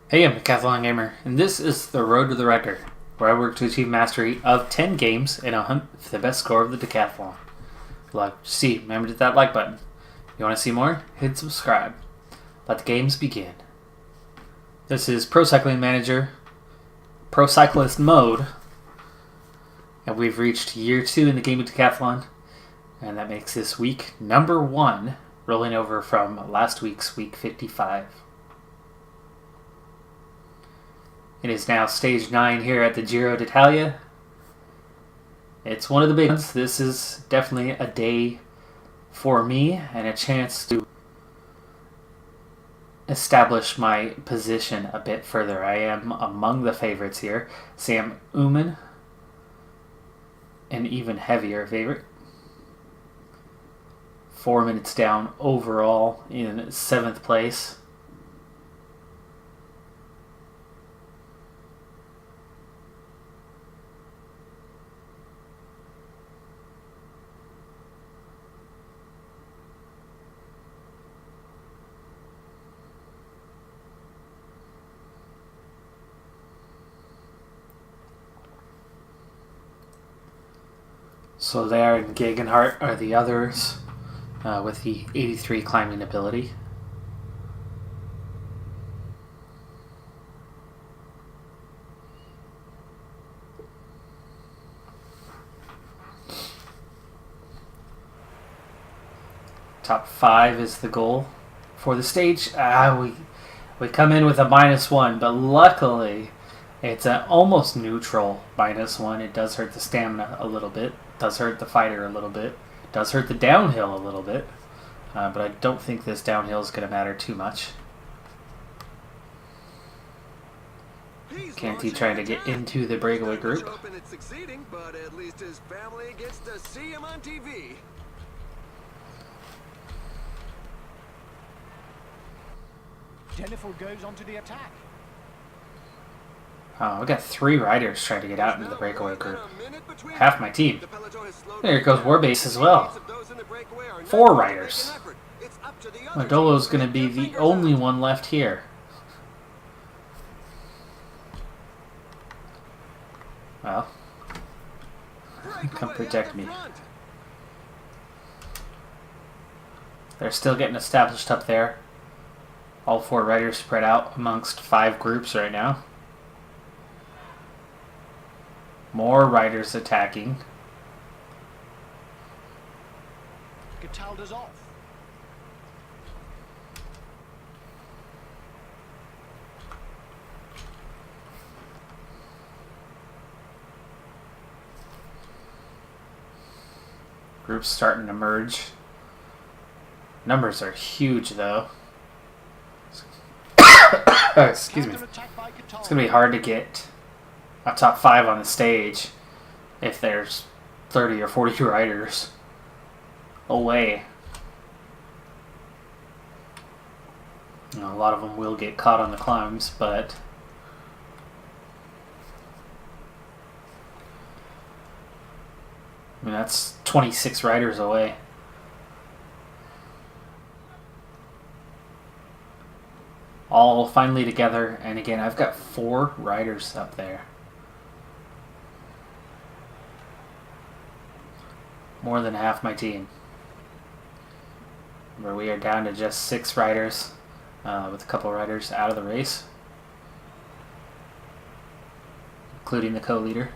Hey, I'm Decathlon Gamer, and this is the Road to the Record, where I work to achieve mastery of 10 games in a hunt for the best score of the Decathlon. Remember to hit that like button. You want to see more? Hit subscribe. Let the games begin. This is Pro Cycling Manager, Pro Cyclist mode, and we've reached year 2 in the game of Decathlon, and that makes this week number 1, rolling over from last week's week 55. It is now stage 9 here at the Giro d'Italia. It's one of the big ones. This is definitely a day for me and a chance to establish my position a bit further. I am among the favorites here. Sam Oomen, an even heavier favorite. 4 minutes down overall in 7th place. So there and Gegenhardt are the others with the 83 climbing ability. Top 5 is the goal for the stage. We come in with a -1, but luckily it's an almost neutral -1. It does hurt the stamina a little bit, does hurt the fighter a little bit, does hurt the downhill a little bit, but I don't think this downhill is going to matter too much. Canty trying to get into the breakaway group. Jennifer goes onto the attack. Oh, we got 3 riders trying to get out into the breakaway group. Half my team. There goes Warbase as well. 4 riders. Madolo's going to be the only one left here. Well, come protect me. They're still getting established up there. All 4 riders spread out amongst 5 groups right now. More riders attacking. Catalda's off. Groups starting to merge. Numbers are huge though. Excuse me. It's going to be hard to get a top 5 on the stage if there's 30 or 40 riders away. You know, a lot of them will get caught on the climbs, but I mean, that's 26 riders away. All finally together, and again, I've got 4 riders up there. More than half my team. Where we are down to just 6 riders, with a couple riders out of the race, including the co-leader.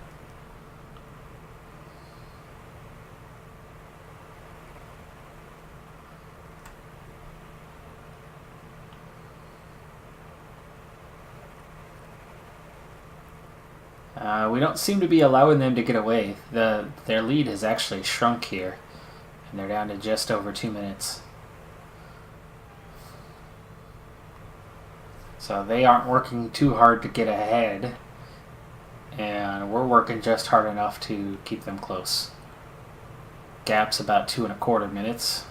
We don't seem to be allowing them to get away. Their lead has actually shrunk here, and they're down to just over 2 minutes. So they aren't working too hard to get ahead, and we're working just hard enough to keep them close. Gap's about 2¼ minutes.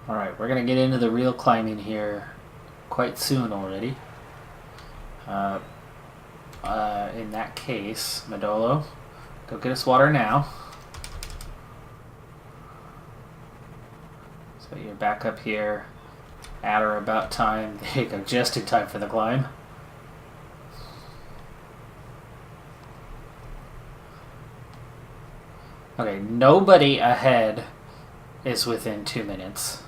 Alright, we're going to get into the real climbing here quite soon already. In that case, Madolo, go get us water now. So you're back up here at or about time. There you go, just in time for the climb. Okay, nobody ahead is within 2 minutes.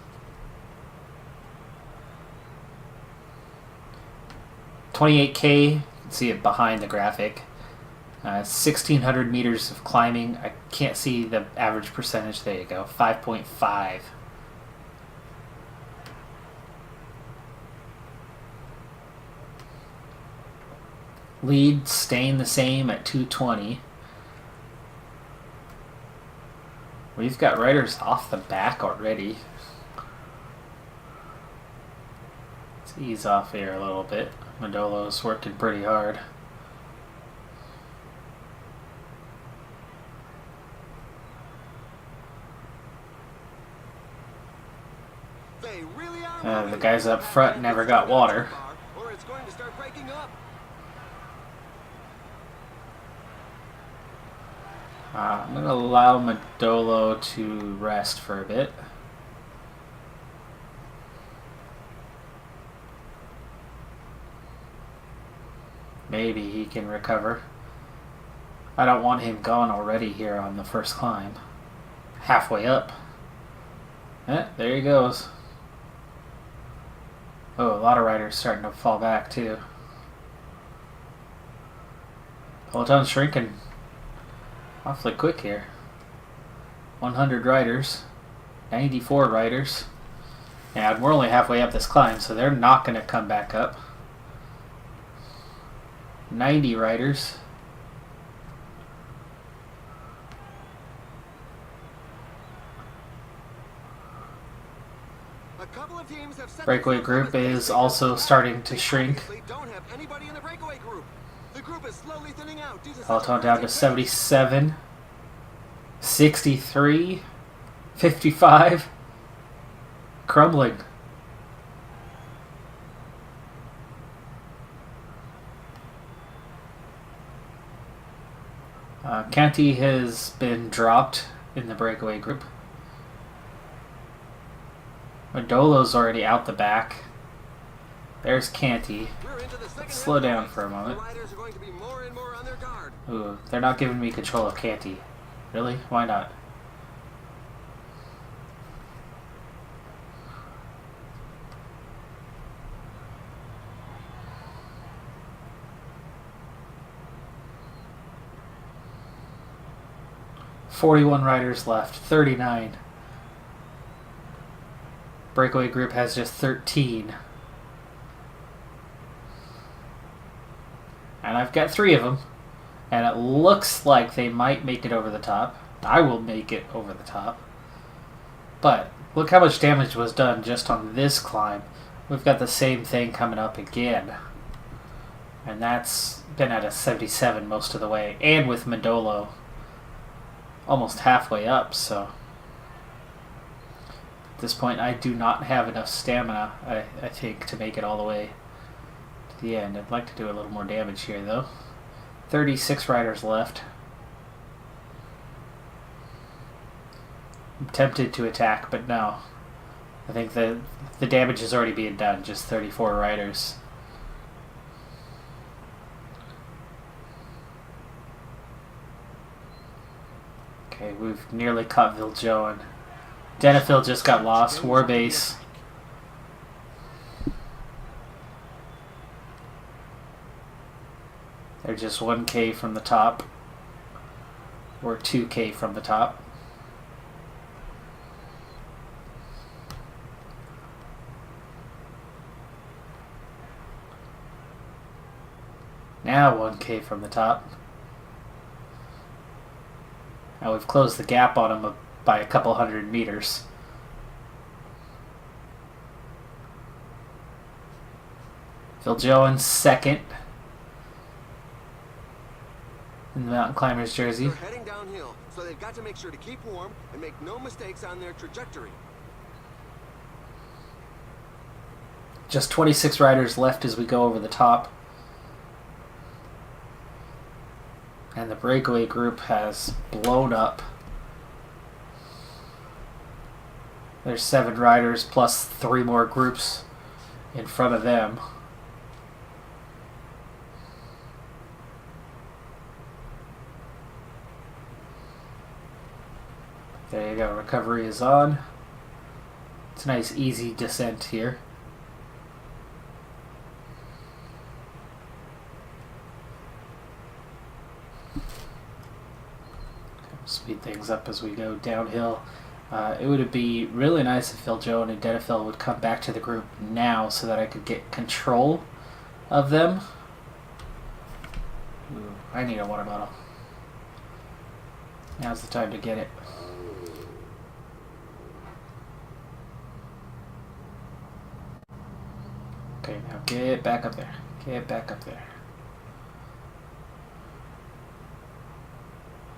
28K, you can see it behind the graphic. 1,600 meters of climbing. I can't see the average percentage. There you go, 5.5. Lead staying the same at 220. We've got riders off the back already. Let's ease off here a little bit. Mandolo's working pretty hard. They really are The guys up front never got water. or it's going to start breaking up. I'm going to allow Mandolo to rest for a bit. Maybe he can recover. I don't want him gone already here on the first climb. Halfway up. There he goes. Oh, a lot of riders starting to fall back too. Peloton's shrinking awfully quick here. 100 riders. 94 riders. And we're only halfway up this climb, so they're not going to come back up. 90 riders. A couple of teams have set Breakaway group is also starting to shrink. Don't have anybody in the breakaway group. The group is slowly thinning out due to Peloton down to 77. 63. 55. Crumbling. Canty has been dropped in the breakaway group. Mandolo's already out the back. There's Canty. Let's slow down for a moment. Ooh, they're not giving me control of Canty. Really? Why not? "41 riders left. 39. Breakaway group has just 13. And I've got 3 of them. And it looks like they might make it over the top. I will make it over the top. But look how much damage was done just on this climb. We've got the same thing coming up again. And that's been at a 77 most of the way. And with Mandolo almost halfway up, so at this point I do not have enough stamina, I think, to make it all the way to the end. I'd like to do a little more damage here though. 36 riders left. I'm tempted to attack, but no. I think the damage is already being done, just 34 riders. Okay, we've nearly caught Viljoen. Denifil just got lost. Warbase. They're just 1K from the top. Or 2K from the top. Now 1K from the top. Now we've closed the gap on them by a couple hundred meters. Viljoen second in the mountain climbers jersey. They're heading downhill, so they've got to make sure to keep warm and make no mistakes on their trajectory. Just 26 riders left as we go over the top. And the breakaway group has blown up. There's 7 riders plus 3 more groups in front of them. There you go, recovery is on. It's a nice easy descent here. Speed things up as we go downhill. It would be really nice if Phil Joe and Decathlon would come back to the group now so that I could get control of them. Ooh, I need a water bottle. Now's the time to get it. Okay, now get back up there. Get back up there.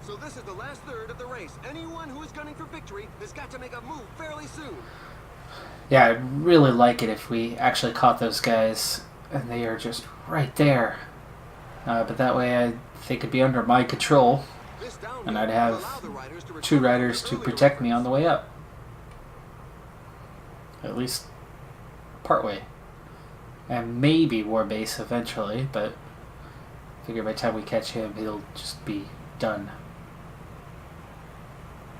So this is the last third of the race. Anyone who is gunning for victory has got to make a move fairly soon. Yeah, I'd really like it if we actually caught those guys and they are just right there. But that way they could be under my control and I'd have 2 riders to protect me on the way up. At least partway. And maybe Warbase eventually, but I figure by the time we catch him, he'll just be done.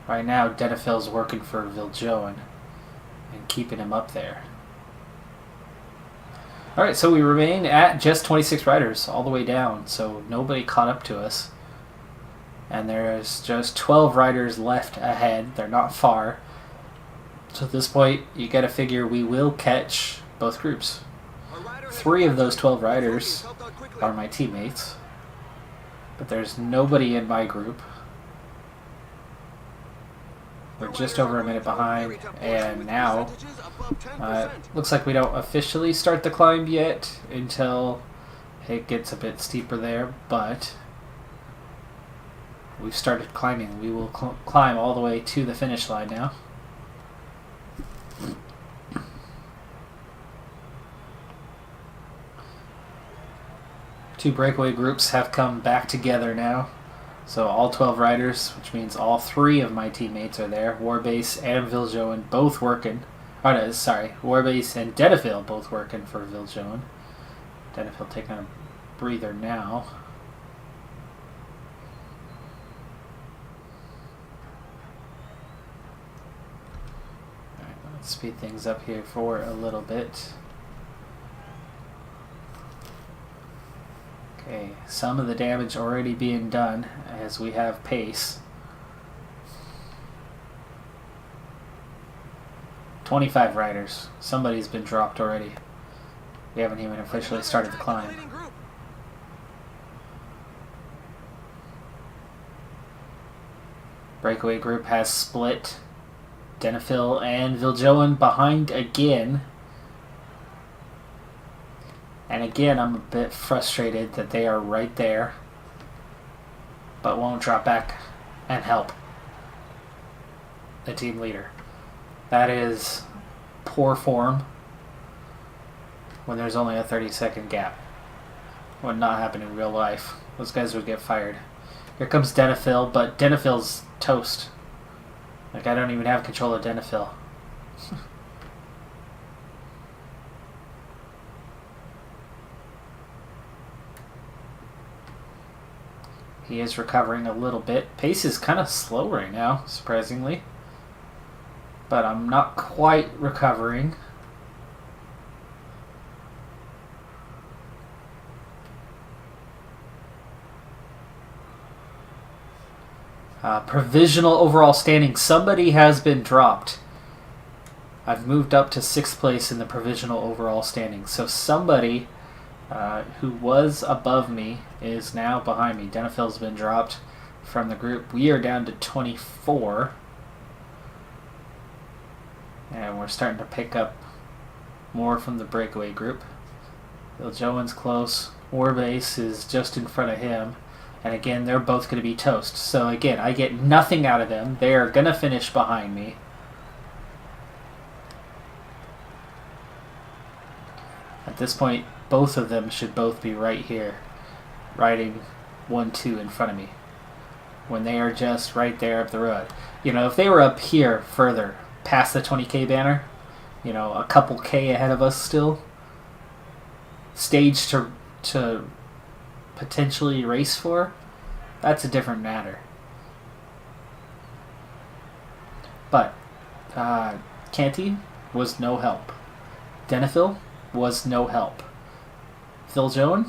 Right now, Decathlon's working for Viljoen and keeping him up there. Alright, so we remain at just 26 riders all the way down, so nobody caught up to us. And there's just 12 riders left ahead. They're not far. So at this point, you gotta figure we will catch both groups. 3 of those 12 riders are my teammates, but there's nobody in my group. We're just over a minute behind, and now looks like we don't officially start the climb yet until it gets a bit steeper there, but we've started climbing. We will climb all the way to the finish line now. Two breakaway groups have come back together now. So all 12 riders, which means all 3 of my teammates are there. Warbase and Viljoen both working. Oh no, sorry. Warbase and Decathlon both working for Viljoen. Decathlon taking a breather now. Alright, let's speed things up here for a little bit. Okay, some of the damage already being done as we have pace. 25 riders. Somebody's been dropped already. We haven't even officially started the climb. Breakaway group has split. Decathlon and Viljoen behind again. And again, I'm a bit frustrated that they are right there, but won't drop back and help the team leader. That is poor form when there's only a 30-second gap. Would not happen in real life. Those guys would get fired. Here comes Decathlon, but Decathlon's toast. Like, I don't even have control of Decathlon. He is recovering a little bit. Pace is kind of slow right now, surprisingly. But I'm not quite recovering. Provisional overall standing. Somebody has been dropped. I've moved up to 6th place in the provisional overall standing. So somebody who was above me is now behind me. Decathlon's been dropped from the group. We are down to 24. And we're starting to pick up more from the breakaway group. Viljoen's close. Warbase is just in front of him. And again, they're both going to be toast. So again, I get nothing out of them. They are going to finish behind me. At this point, both of them should both be right here, riding 1-2 in front of me, when they are just right there up the road. You know, if they were up here further, past the 20K banner. You know, a couple K ahead of us still. Stage to potentially race for, that's a different matter. But Canty was no help. Denethil was no help. Phil Jones,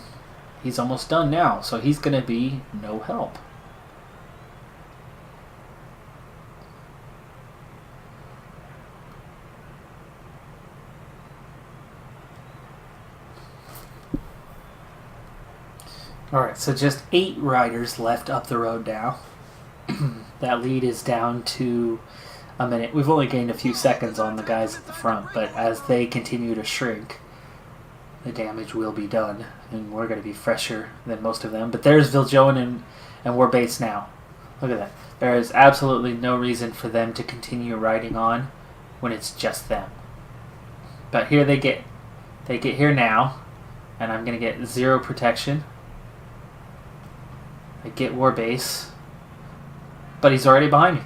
he's almost done now, so he's going to be no help. Alright, so just 8 riders left up the road now. That lead is down to a minute. We've only gained a few seconds on the guys at the front, but as they continue to shrink, the damage will be done, and we're going to be fresher than most of them. But there's Viljoen and Warbase now. Look at that. There is absolutely no reason for them to continue riding on when it's just them. But here they get here now, and I'm going to get 0 protection. I get Warbase, but he's already behind me.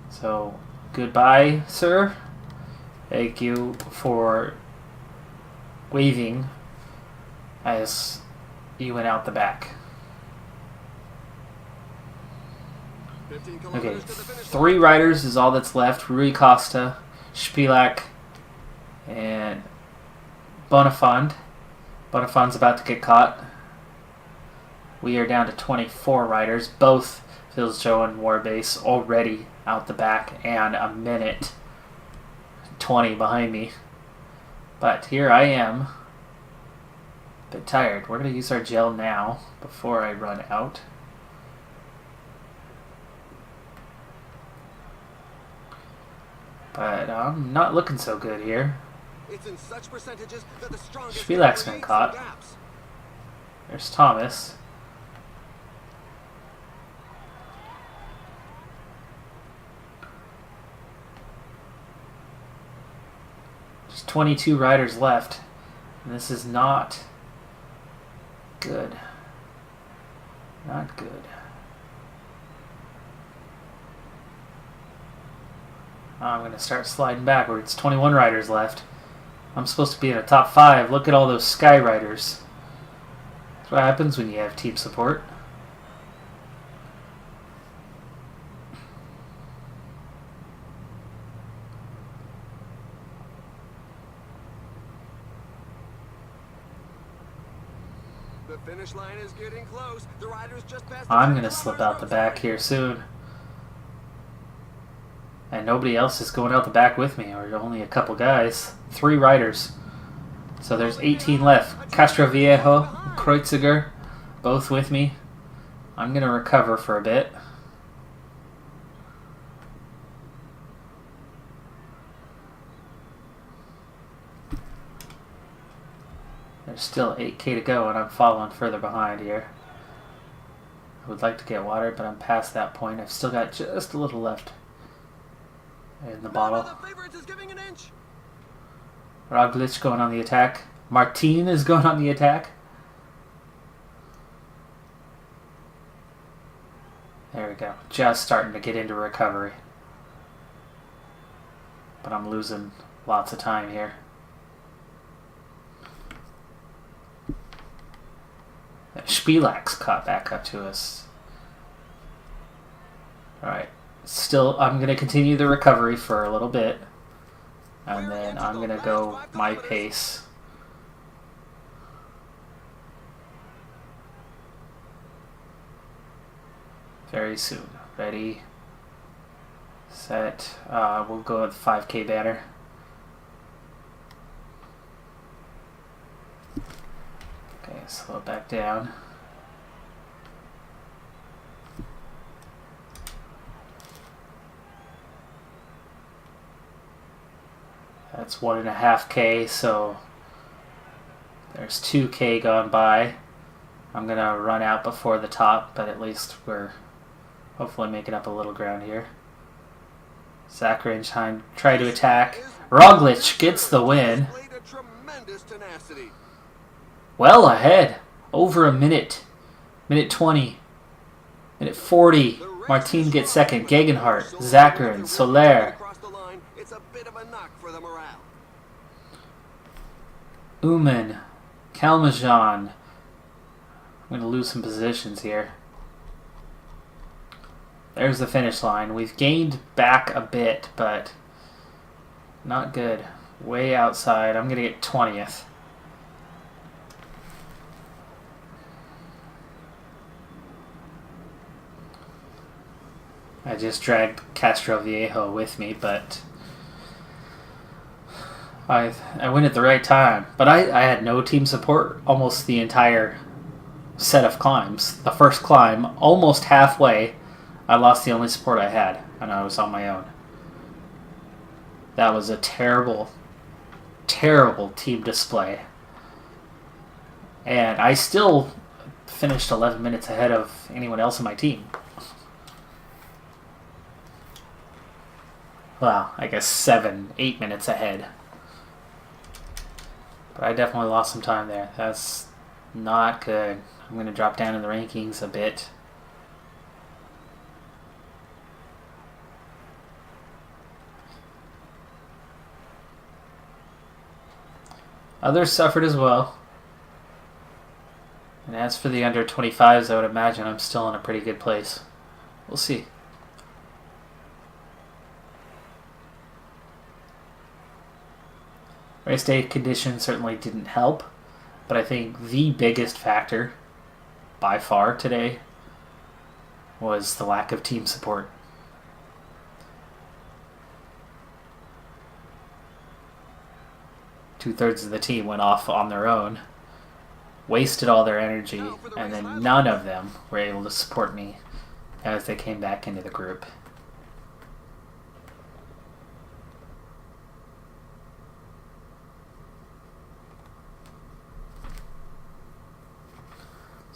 So, goodbye, sir. Thank you for waving as you went out the back. Okay, 3 riders is all that's left. Rui Costa, Spilak, and Bonifand. Bonifand's about to get caught. We are down to 24 riders. Both Viljoen and Warbase already out the back, and a minute 20 behind me. But here I am. A bit tired. We're going to use our gel now before I run out. But I'm not looking so good here. It's in such percentages that the strongest Spilak's been caught. There's Thomas. There's 22 riders left, and this is not good. Not good. I'm going to start sliding backwards. 21 riders left. I'm supposed to be in the top 5. Look at all those Sky Riders. That's what happens when you have team support. The finish line is getting close. The riders just passed. I'm going to slip out the back here soon. And nobody else is going out the back with me, or only a couple guys. 3 riders. So there's 18 left. Castroviejo, Kreuziger, both with me. I'm going to recover for a bit. There's still 8K to go, and I'm falling further behind here. I would like to get water, but I'm past that point. I've still got just a little left in the bottle. Roglic going on the attack. Martin is going on the attack. There we go. Just starting to get into recovery. But I'm losing lots of time here. Spilak's caught back up to us. Alright. Still, I'm going to continue the recovery for a little bit. And then I'm going to go my pace. Very soon. Ready, set. We'll go with the 5K banner. Okay, slow it back down. That's 1.5K, so there's 2K gone by. I'm gonna run out before the top, but at least we're hopefully making up a little ground here. Zakarin try to attack. Roglic gets the win. Well ahead. Over a minute. Minute 20. Minute 40. Martin gets second. Gegenhardt, Zakarin, Soler, It's a bit of a knock for the morale. Uman, Kalmajan. I'm going to lose some positions here. There's the finish line. We've gained back a bit, but not good. Way outside. I'm going to get 20th. I just dragged Castro Viejo with me, but I went at the right time. But I had no team support almost the entire set of climbs. The first climb, almost halfway, I lost the only support I had, and I was on my own. That was a terrible, terrible team display. And I still finished 11 minutes ahead of anyone else in my team. Well, I guess 7-8 minutes ahead. But I definitely lost some time there. That's not good. I'm going to drop down in the rankings a bit. Others suffered as well. And as for the under 25s, I would imagine I'm still in a pretty good place. We'll see. Race day conditions certainly didn't help, but I think the biggest factor by far today was the lack of team support. Two-thirds of the team went off on their own, wasted all their energy, and then none of them were able to support me as they came back into the group.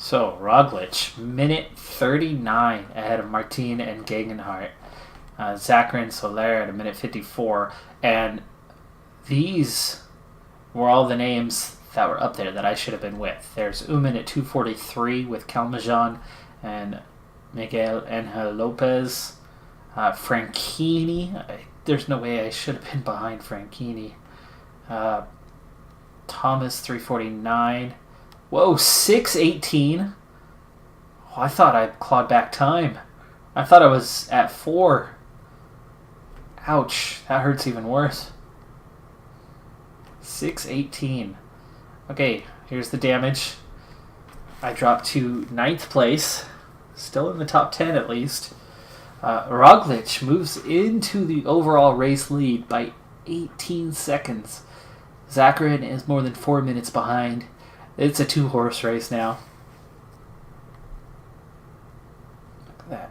So, Roglic, minute 39 ahead of Martin and Gegenhardt. Zakarin, Soler at a minute 54. And these were all the names that were up there that I should have been with. There's Uman at 2:43 with Kalmajan and Miguel Angel Lopez. Franchini, there's no way I should have been behind Franchini. Thomas 3:49. Whoa, 6:18. Oh, I thought I clawed back time. I thought I was at 4. Ouch, that hurts even worse. 6:18. Okay, here's the damage. I dropped to 9th place. Still in the top 10 at least. Roglic moves into the overall race lead by 18 seconds. Zakarin is more than 4 minutes behind. It's a 2-horse race now. Look at that.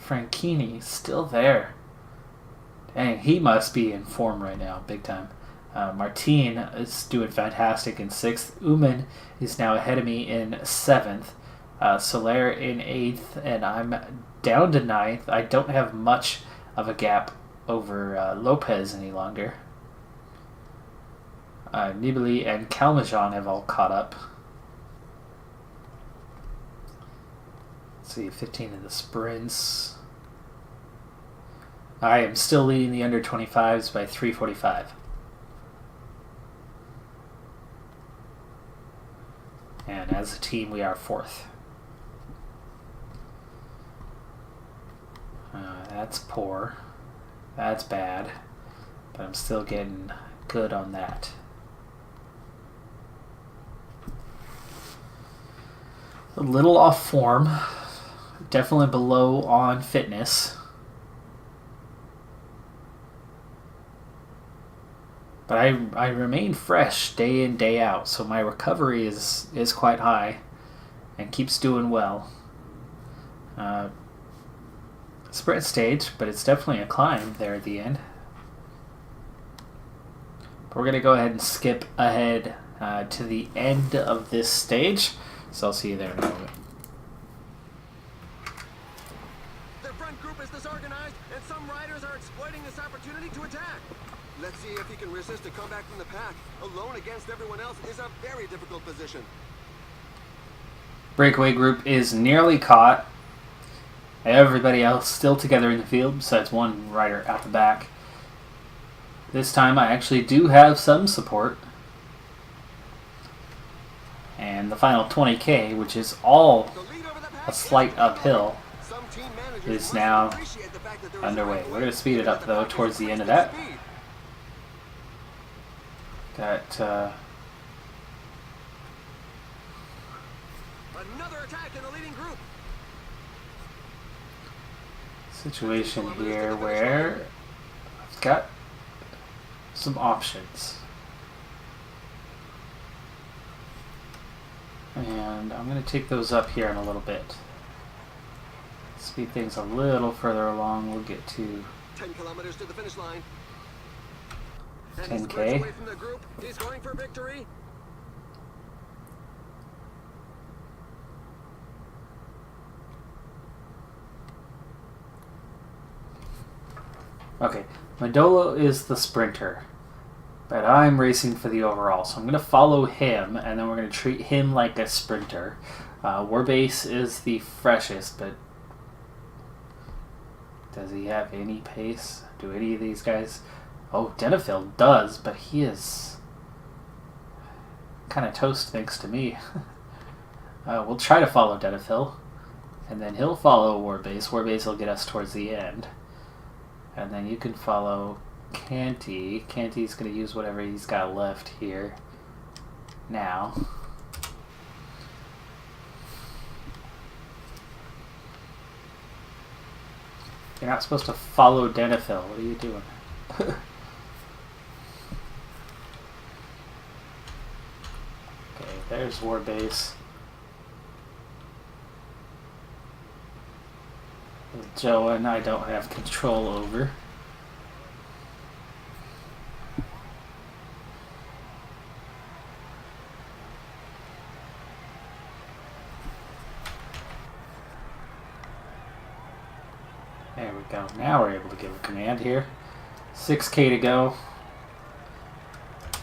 Franchini still there. Dang, he must be in form right now, big time. Martin is doing fantastic in 6th. Uman is now ahead of me in 7th. Soler in 8th, and I'm down to 9th. I don't have much of a gap over Lopez any longer. Nibali and Kalmajan have all caught up. Let's see, 15 in the sprints. I am still leading the under 25s by 3:45. And as a team, we are 4th. That's poor. That's bad. But I'm still getting good on that. A little off form. Definitely below on fitness. But I remain fresh day in, day out, so my recovery is quite high and keeps doing well. Sprint stage, but it's definitely a climb there at the end. But we're going to go ahead and skip ahead to the end of this stage, so I'll see you there in a moment. Their front group is disorganized, and some riders are exploiting this opportunity to attack. Let's see if he can resist a comeback from the pack. Alone against everyone else is a very difficult position. Breakaway group is nearly caught. Everybody else still together in the field besides one rider out the back. This time I actually do have some support. And the final 20k, which is all a slight uphill, is now underway. We're going to speed it up though towards the end of that. Got another attack in the leading group. Situation here where I've got some options. And I'm going to take those up here in a little bit. Speed things a little further along. We'll get to 10 kilometers to the finish line. 10k. Away from the group. He's going for victory. Okay, Madolo is the sprinter, but I'm racing for the overall, so I'm going to follow him, and then we're going to treat him like a sprinter. Warbase is the freshest, but does he have any pace? Do any of these guys? Oh, Denifil does, but he is kind of toast thanks to me. We'll try to follow Denifil, and then he'll follow Warbase. Warbase will get us towards the end. And then you can follow Canty. Canty's going to use whatever he's got left here now. You're not supposed to follow Denifil. What are you doing? Okay, there's Warbase. Joan, I don't have control over. There we go. Now we're able to give a command here. 6k to go.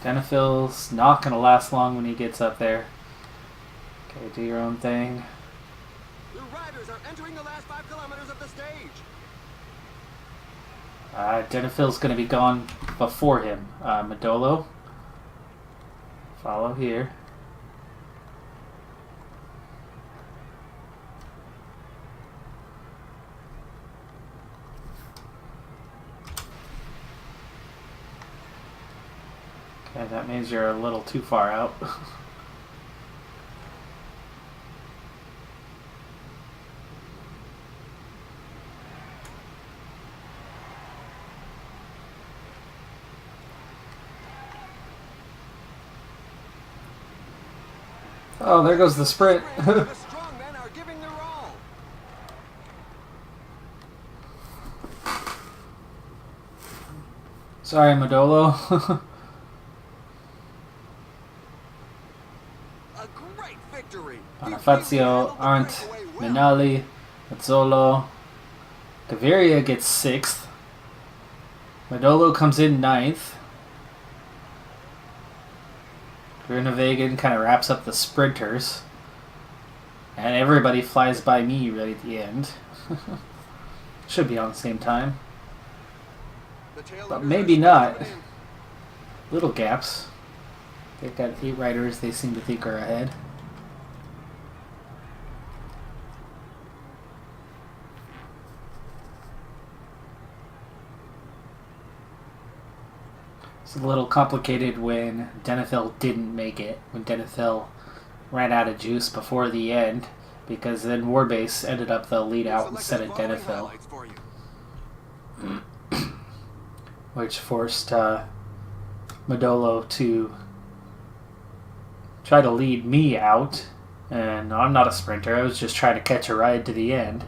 Denifil's not going to last long when he gets up there. Okay, do your own thing. The riders are entering the last 5 kilometers of the stage. Denifil's going to be gone before him. Madolo, follow here. Okay, that means you're a little too far out. Oh, there goes the sprint. The strong men are giving their all. Sorry, Madolo. A great victory. Bonifazio, Arndt, Minali, Mazzolo. Gaviria gets 6th. Madolo comes in 9th. Grunewagen kind of wraps up the sprinters. And everybody flies by me right at the end. Should be on the same time. But maybe not. Little gaps. They've got 8 riders they seem to think are ahead. It's a little complicated when Denifil didn't make it. When Denifil ran out of juice before the end. Because then Warbase ended up the lead out instead of Denifil. Which forced Madolo to try to lead me out. And I'm not a sprinter. I was just trying to catch a ride to the end.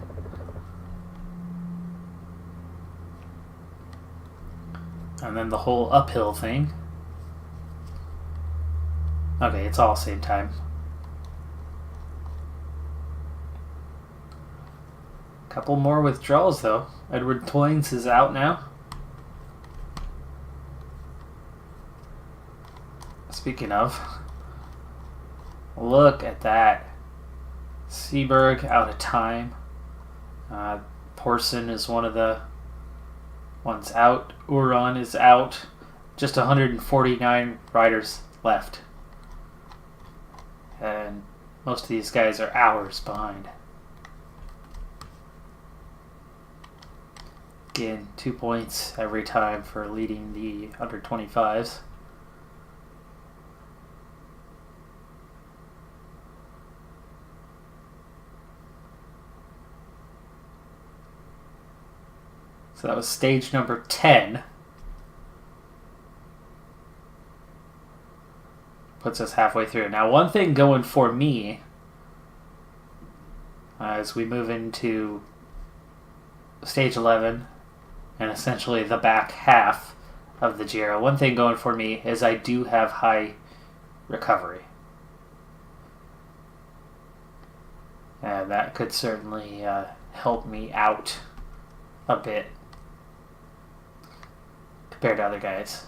And then the whole uphill thing. Okay, it's all same time. Couple more withdrawals though. Edward Toynes is out now. Speaking of, look at that. Seberg out of time. Porson is one of the ones out. Uran is out. Just 149 riders left. And most of these guys are hours behind. Again, 2 points every time for leading the under 25s. So that was stage number 10. Puts us halfway through. Now, one thing going for me as we move into stage 11 and essentially the back half of the Giro, one thing going for me is I do have high recovery. And that could certainly help me out a bit compared to other guys.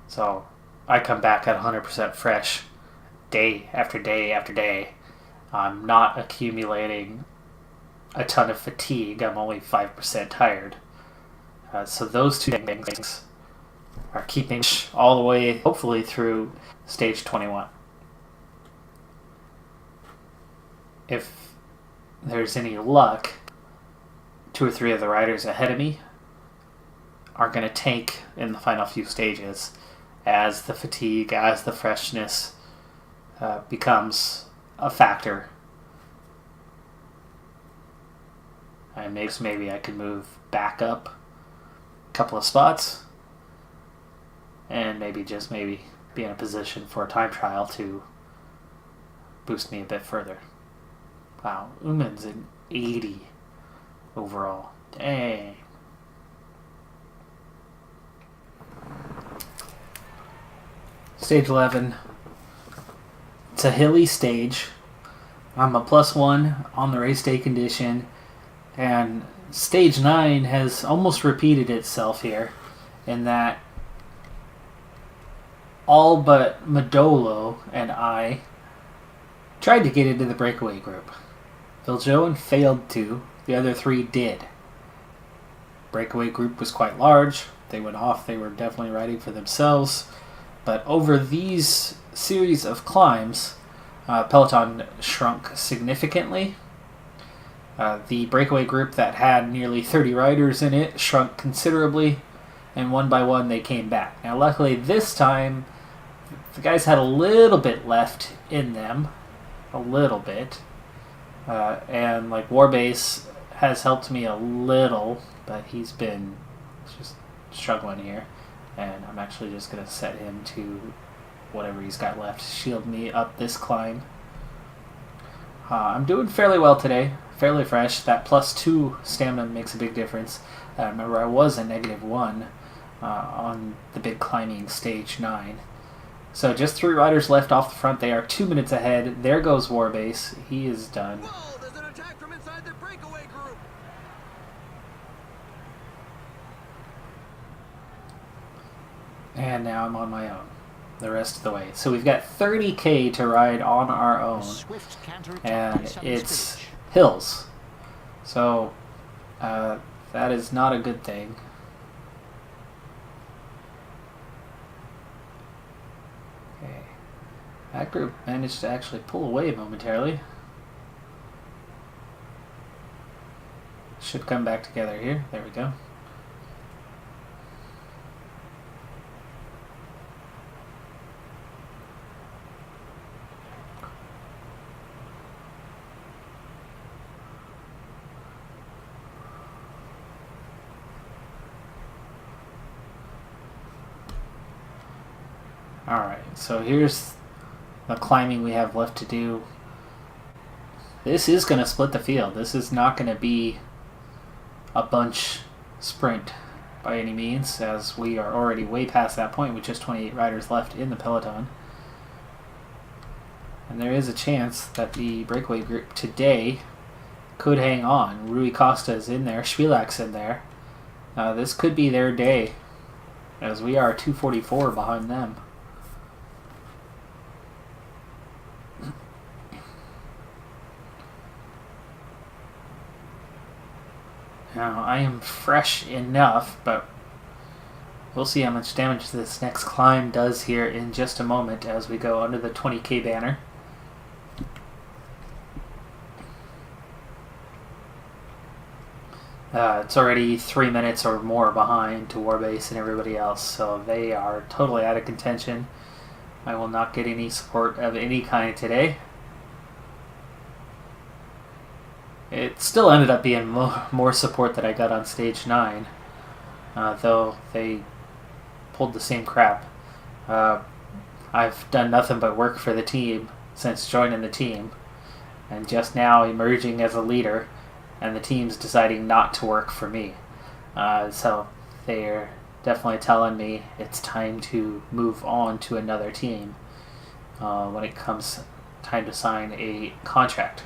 So I come back at 100% fresh day after day after day. I'm not accumulating a ton of fatigue. I'm only 5% tired. So those two things are keeping all the way, hopefully, through stage 21. If there's any luck, 2 or 3 of the riders ahead of me are going to tank in the final few stages as the fatigue, as the freshness becomes a factor. And maybe I could move back up a couple of spots and maybe be in a position for a time trial to boost me a bit further. Wow, Uman's an 80 overall. Dang. Stage 11. It's a hilly stage. I'm a +1 on the race day condition. And stage 9 has almost repeated itself here in that all but Modolo and I tried to get into the breakaway group. Viljoen failed to. The other 3 did. Breakaway group was quite large. They went off. They were definitely riding for themselves. But over these series of climbs, Peloton shrunk significantly. The breakaway group that had nearly 30 riders in it shrunk considerably, and one by one they came back. Now luckily this time, the guys had a little bit left in them. A little bit. And like Warbase has helped me a little, but he's been just struggling here. And I'm actually just going to set him to whatever he's got left, shield me up this climb. I'm doing fairly well today, fairly fresh. That +2 stamina makes a big difference. Remember, I was a -1 on the big climbing stage 9. So just 3 riders left off the front. They are 2 minutes ahead. There goes Warbase. He is done. Whoa, there's an attack from inside the breakaway group. And now I'm on my own the rest of the way. So we've got 30k to ride on our own. And it's hills. So that is not a good thing. Okay. That group managed to actually pull away momentarily. Should come back together here. There we go. Alright, so here's the climbing we have left to do. This is going to split the field. This is not going to be a bunch sprint by any means, as we are already way past that point with just 28 riders left in the peloton. And there is a chance that the breakaway group today could hang on. Rui Costa is in there, Schwilak's in there. This could be their day, as we are 244 behind them. Now, I am fresh enough, but we'll see how much damage this next climb does here in just a moment as we go under the 20k banner. It's already 3 minutes or more behind to Warbase and everybody else, so they are totally out of contention. I will not get any support of any kind today. It still ended up being more support that I got on stage 9, though they pulled the same crap. I've done nothing but work for the team since joining the team, and just now emerging as a leader, and the team's deciding not to work for me. So they're definitely telling me it's time to move on to another team when it comes time to sign a contract.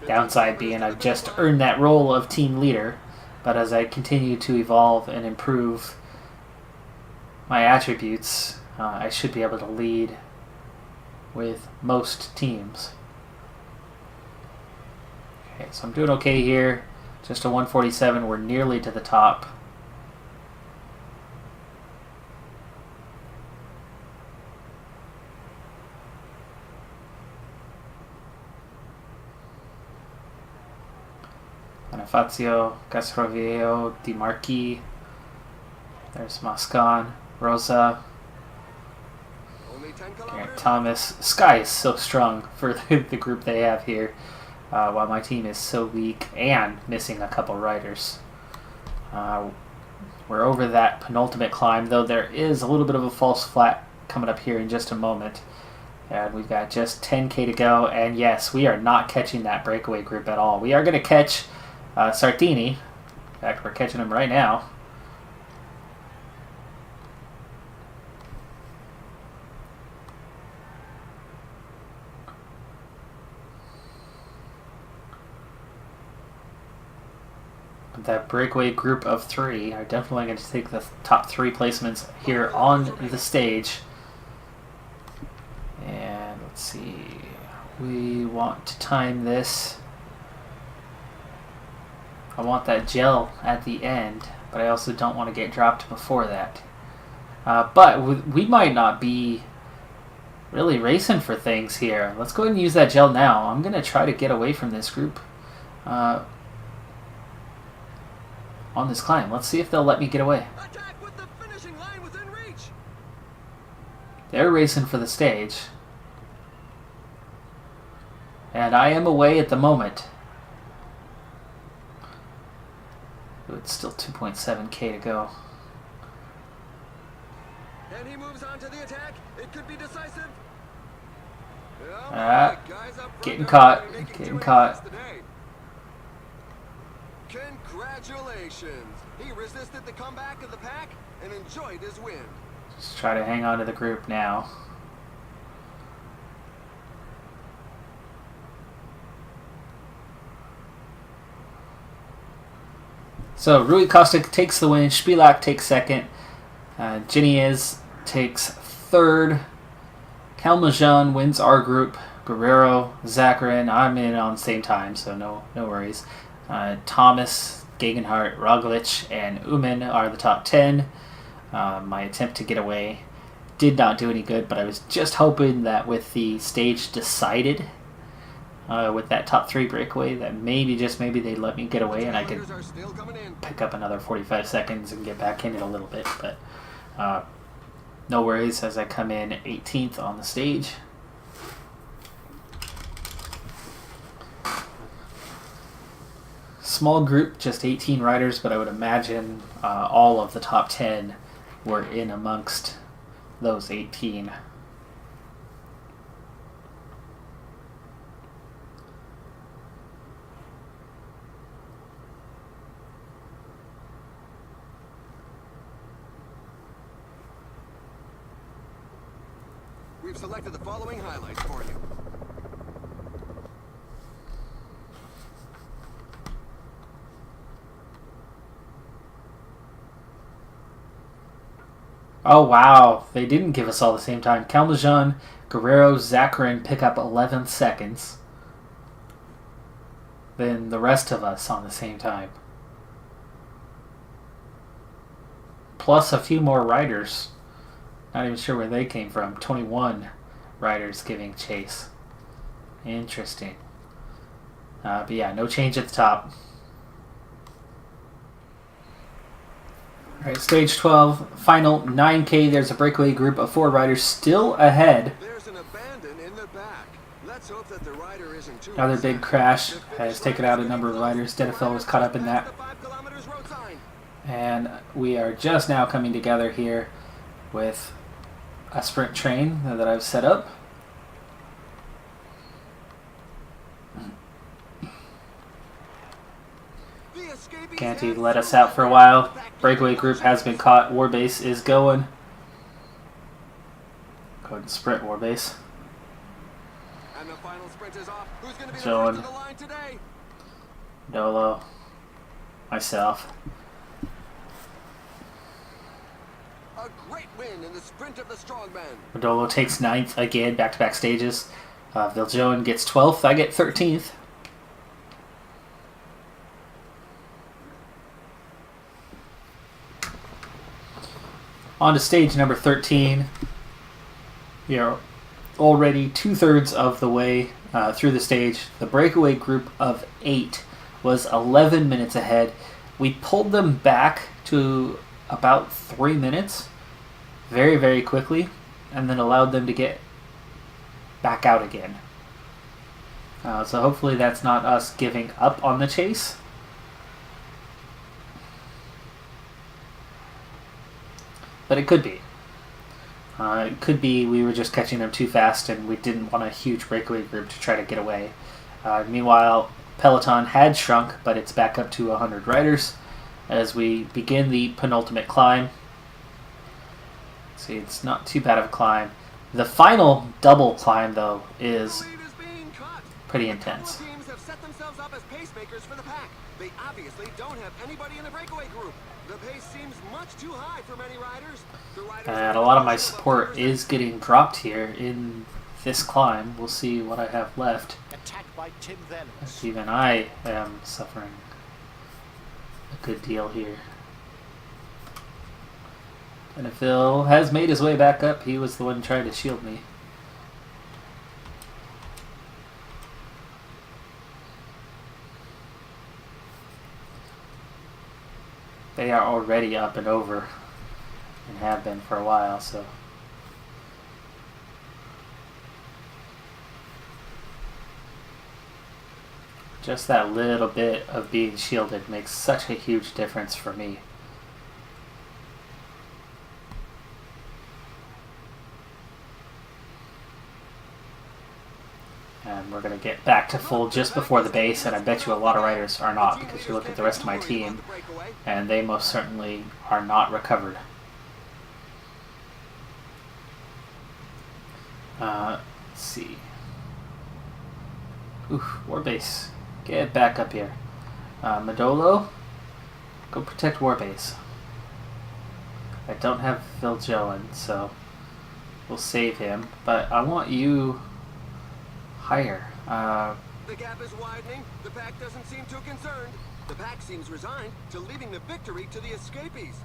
Downside being I've just earned that role of team leader, but as I continue to evolve and improve my attributes, I should be able to lead with most teams. Okay, so I'm doing okay here. Just a 147. We're nearly to the top. Bonifazio, Casroveo, Di Marchi. There's Moscon, Rosa, Garrett Thomas. Sky is so strong for the group they have here, while my team is so weak and missing a couple riders. We're over that penultimate climb, though there is a little bit of a false flat coming up here in just a moment. And we've got just 10k to go, and yes, we are not catching that breakaway group at all. We are going to catch Sartini. In fact, we're catching him right now. That breakaway group of 3 are definitely going to take the top 3 placements here on the stage. And let's see, we want to time this. I want that gel at the end, but I also don't want to get dropped before that. But we might not be really racing for things here. Let's go ahead and use that gel now. I'm going to try to get away from this group on this climb. Let's see if they'll let me get away. Attack with the finishing line within reach. They're racing for the stage. And I am away at the moment. Ooh, it's still 2.7k to go. And he moves on to the attack. It could be decisive. Getting caught. Getting caught. Congratulations! He resisted the comeback of the pack and enjoyed his win. Just try to hang on to the group now. So Rui Costa takes the win. Spilak takes second. Geniez takes third. Kalmajan wins our group. Guerrero, Zacharin, I'm in on the same time, so no worries. Thomas, Gegenhardt, Roglic, and Uman are the top 10. My attempt to get away did not do any good, but I was just hoping that with the stage decided, with that top 3 breakaway, that maybe, just maybe, they'd let me get away and I could pick up another 45 seconds and get back in it a little bit. But no worries as I come in 18th on the stage. Small group, just 18 riders, but I would imagine all of the top 10 were in amongst those 18. We've selected the following highlights for you. Oh wow, they didn't give us all the same time. Kalmajan, Guerrero, Zacharin pick up 11 seconds. than the rest of us on the same time. Plus a few more riders. Not even sure where they came from. 21 riders giving chase. Interesting. But yeah, no change at the top. Alright, stage 12, final 9K. There's a breakaway group of 4 riders still ahead. There's an abandon in the back. Let's hope that the rider isn't too Another big crash has taken out a number of riders. Decathlon was caught up in that. And we are just now coming together here with a sprint train that I've set up. Canty let us out for a while. Breakaway group has been caught. Warbase is going. Go ahead and sprint Warbase. And the final sprint is off. Who's going to be Joan, the first to the line today? Dolo, myself. A great win in the sprint of the strongman. Dolo takes 9th again, back-to-back stages. Viljoen gets 12th. I get 13th. On to stage number 13. We are already 2/3 of the way through the stage. The breakaway group of 8 was 11 minutes ahead. We pulled them back to about 3 minutes very, very quickly, and then allowed them to get back out again. So hopefully that's not us giving up on the chase. But it could be. It could be we were just catching them too fast and we didn't want a huge breakaway group to try to get away. Meanwhile, Peloton had shrunk, but it's back up to 100 riders as we begin the penultimate climb. See, it's not too bad of a climb. The final double climb, though, is pretty intense. Teams have set themselves up as pacemakers for the pack. They obviously don't have anybody in the breakaway group. The pace seems much too high for many riders. And a lot of my support is getting dropped here in this climb. We'll see what I have left. Even I am suffering a good deal here. And if Phil has made his way back up, he was the one trying to shield me. They are already up and over, and have been for a while, so. Just that little bit of being shielded makes such a huge difference for me. And we're going to get back to full just before the base, and I bet you a lot of riders are not, because you look at the rest of my team, and they most certainly are not recovered. Let's see. Oof, Warbase. Get back up here. Madolo, go protect Warbase. I don't have Viljoen, so we'll save him, but I want you higher. The gap is widening. The pack doesn't seem too concerned. The pack seems resigned to leaving the victory to the escapees.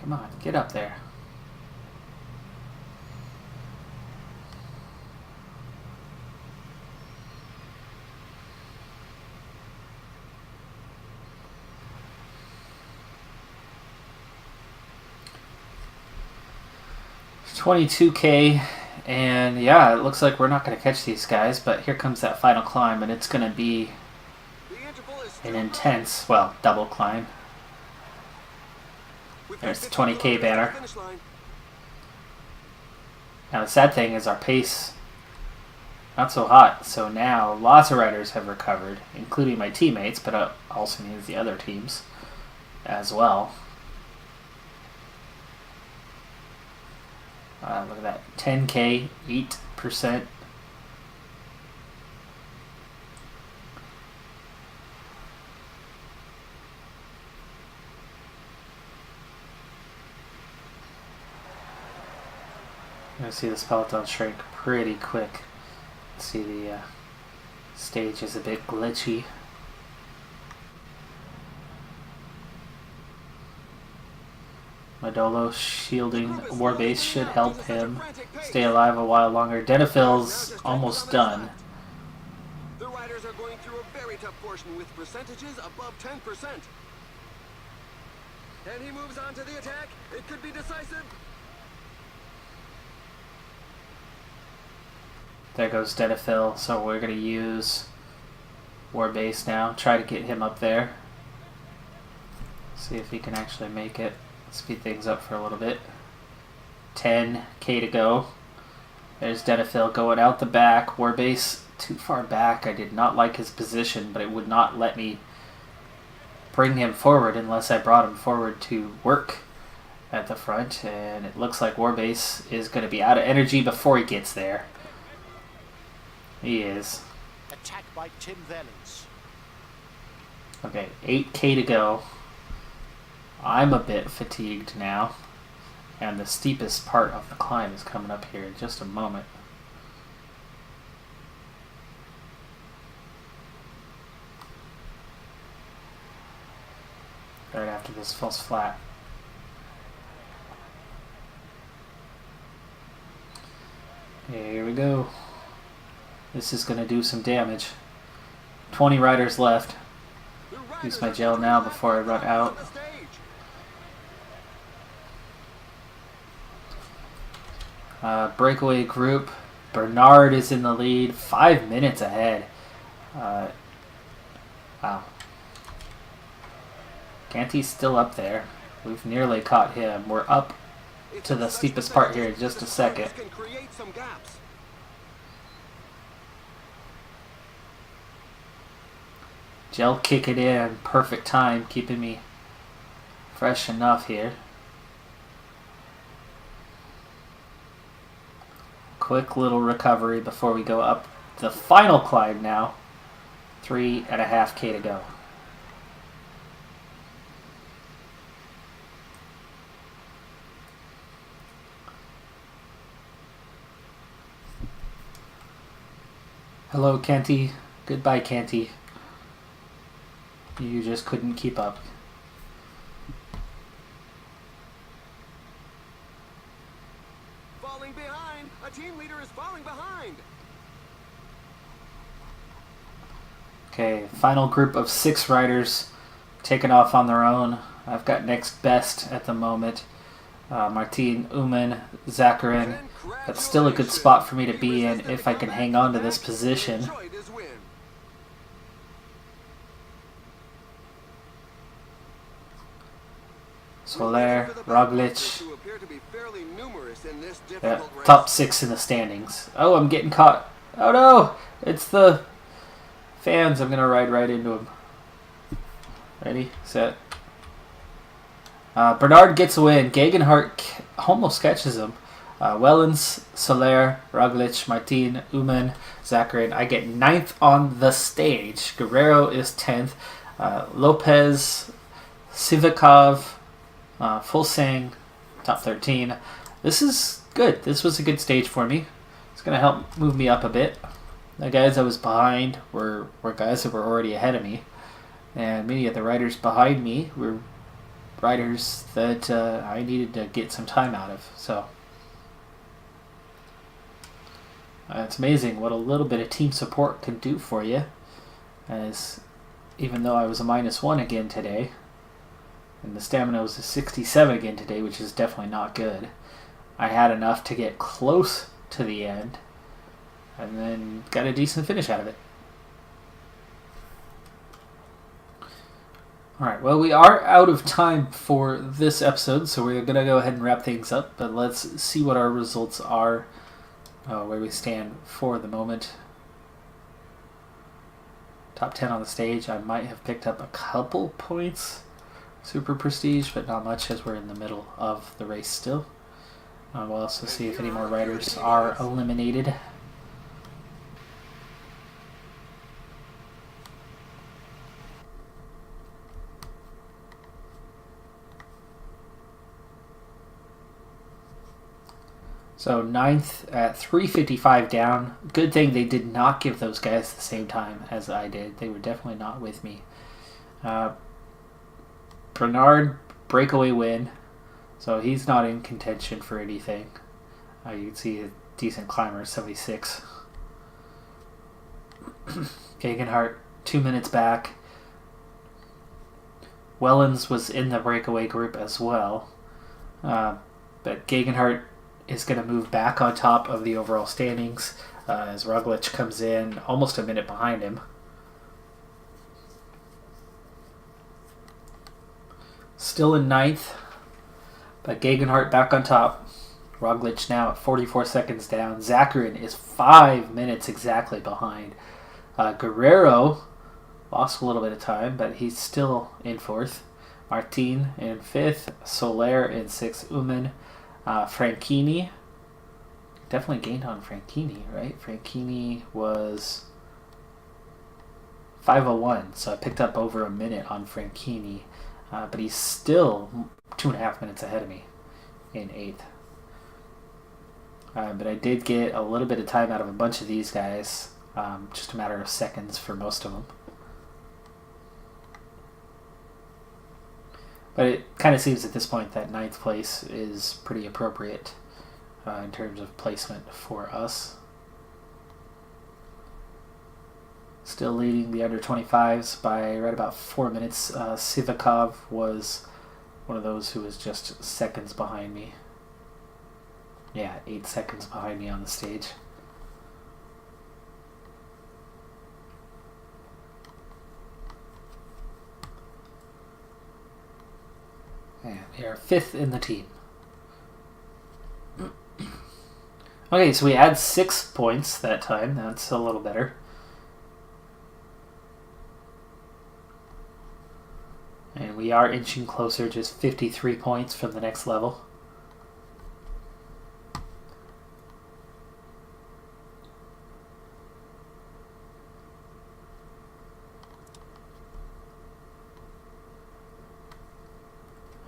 Come on, get up there. $22K. And yeah, it looks like we're not going to catch these guys, but here comes that final climb, and it's going to be an intense, well, double climb. There's the 20K banner. Now the sad thing is our pace, not so hot, so now lots of riders have recovered, including my teammates, but also means the other teams as well. Look at that, 10K, 8%. You're going to see this peloton shrink pretty quick. See the Stage is a bit glitchy. Madolo shielding Warbase should help him stay alive a while longer. Denifil's almost done. The riders are going through a very tough portion with percentages above 10%. And he moves on to the attack. It could be decisive. There goes Denifil, so we're going to use Warbase now. Try to get him up there. See if he can actually make it. Speed things up for a little bit. 10k to go. There's Denifil going out the back. Warbase too far back. I did not like his position, but it would not let me bring him forward unless I brought him forward to work at the front. And it looks like Warbase is going to be out of energy before he gets there. He is. Attack by Tim Valens. Okay, 8k to go. I'm a bit fatigued now, and the steepest part of the climb is coming up here in just a moment. Right after this falls flat. Here we go. This is going to do some damage. 20 riders left. Use my gel now before I run out. Breakaway group. Bernard is in the lead. 5 minutes ahead. Wow. Canty's still up there. We've nearly caught him. We're up to the steepest part here in just a second. Gel kicking in. Perfect time. Keeping me fresh enough here. Quick little recovery before we go up the final climb now. 3.5k to go. Hello, Canty. Goodbye, Canty. You just couldn't keep up. Falling behind. A team leader is falling behind. Okay, final group of 6 riders taking off on their own. I've got next best at the moment. Martin, Uman, Zakharin. That's still a good spot for me to be in if I can hang on to this position. Soler, Roglic. Yeah, top 6 in the standings. Oh, I'm getting caught. Oh no! It's the fans. I'm going to ride right into them. Ready, set. Bernard gets a win. Gegenhardt almost catches him. Wellens, Soler, Roglic, Martin, Uman, Zakharin. I get 9th on the stage. Guerrero is 10th. Lopez, Sivakov, Fulsang, top 13. This is good. This was a good stage for me. It's going to help move me up a bit. The guys I was behind were guys that were already ahead of me. And many of the riders behind me were riders that I needed to get some time out of. So it's amazing what a little bit of team support can do for you. As even though I was a -1 again today, and the stamina was a 67 again today, which is definitely not good, I had enough to get close to the end and then got a decent finish out of it. Alright, well, we are out of time for this episode, so we're going to go ahead and wrap things up, but let's see what our results are, where we stand for the moment. Top 10 on the stage. I might have picked up a couple points, super prestige, but not much as we're in the middle of the race still. We'll also see if any more riders are eliminated. So ninth at 3:55 down. Good thing they did not give those guys the same time as I did. They were definitely not with me. Bernard, breakaway win. So he's not in contention for anything. You can see a decent climber, 76. Gegenhardt, 2 minutes back. Wellens was in the breakaway group as well. But Gegenhardt is going to move back on top of the overall standings as Roglic comes in almost a minute behind him. Still in ninth, but Gegenhardt back on top. Roglic now at 44 seconds down. Zakarin is 5 minutes exactly behind. Guerrero lost a little bit of time, but he's still in fourth. Martin in fifth. Soler in sixth. Uman. Franchini. Definitely gained on Franchini, right? Franchini was 5:01, so I picked up over a minute on Franchini. But he's still 2.5 minutes ahead of me in eighth. But I did get a little bit of time out of a bunch of these guys. Just a matter of seconds for most of them. But it kind of seems at this point that ninth place is pretty appropriate in terms of placement for us. Still leading the under 25s by right about 4 minutes. Sivakov was one of those who was just seconds behind me. Yeah, 8 seconds behind me on the stage. And we are 5th in the team. Okay, so we had 6 points that time. That's a little better. And we are inching closer, just 53 points from the next level.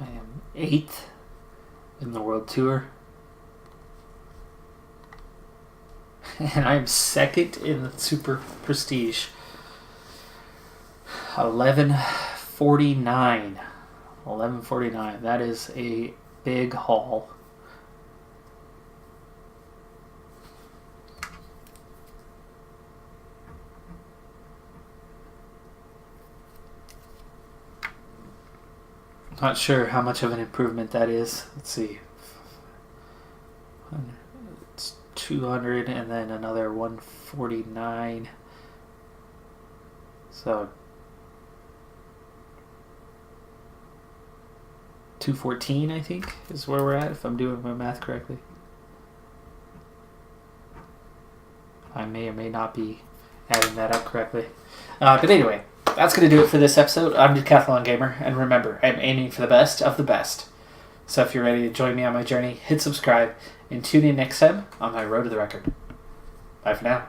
I am 8th in the World Tour. And I am 2nd in the Super Prestige. 11:49. 11:49. That is a big haul. Not sure how much of an improvement that is. Let's see. It's 200 and then another 149. So 214, I think, is where we're at, if I'm doing my math correctly. I may or may not be adding that up correctly. But anyway, that's going to do it for this episode. I'm Decathlon Gamer, and remember, I'm aiming for the best of the best. So if you're ready to join me on my journey, hit subscribe, and tune in next time on my Road to the Record. Bye for now.